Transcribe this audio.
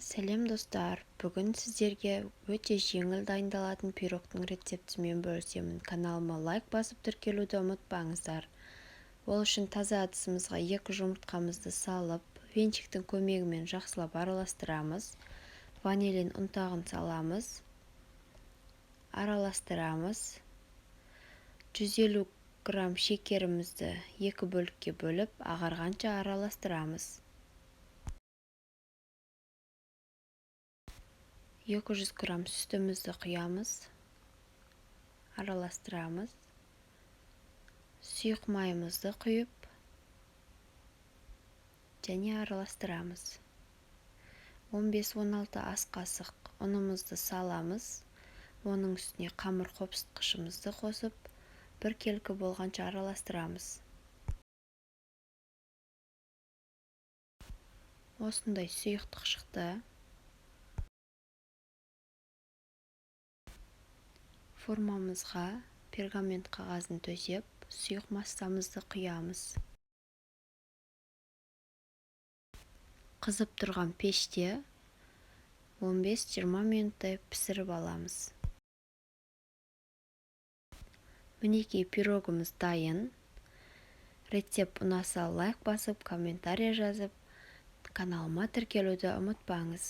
Сәлем достар, бүгін сіздерге өте жеңіл дайындалатын пирогтың рецептімен бөлісемін. Каналыма лайк басып тіркелуді ұмытпаңыздар. Ол үшін таза ыдысымызға 2 жұмыртқамызды салып, венчиктің көмегімен жақсылап араластырамыз. Ванилин ұнтағын саламыз, араластырамыз. 150 грамм шекерімізді 2 бөлікке бөліп, ағарғанша араластырамыз. 200 грамм сүтімізді құямыз, араластырамыз. Сұйық майымызды құйып және араластырамыз. 15-16 ас қасық ұнымызды саламыз. Оның үстіне қамыр қопсытқышымызды қосып, бір келкі болғанша араластырамыз. Осындай сұйықтық шықты. Формамызға пергамент қағазын төсеп, сұйық массамызды құямыз. Қызып тұрған пеште 15-20 минуттай пісіріп аламыз. Мінекей пирогымыз дайын. Рецепт ұнаса лайк басып, комментарий жазып, каналыма тіркелуді ұмытпаңыз.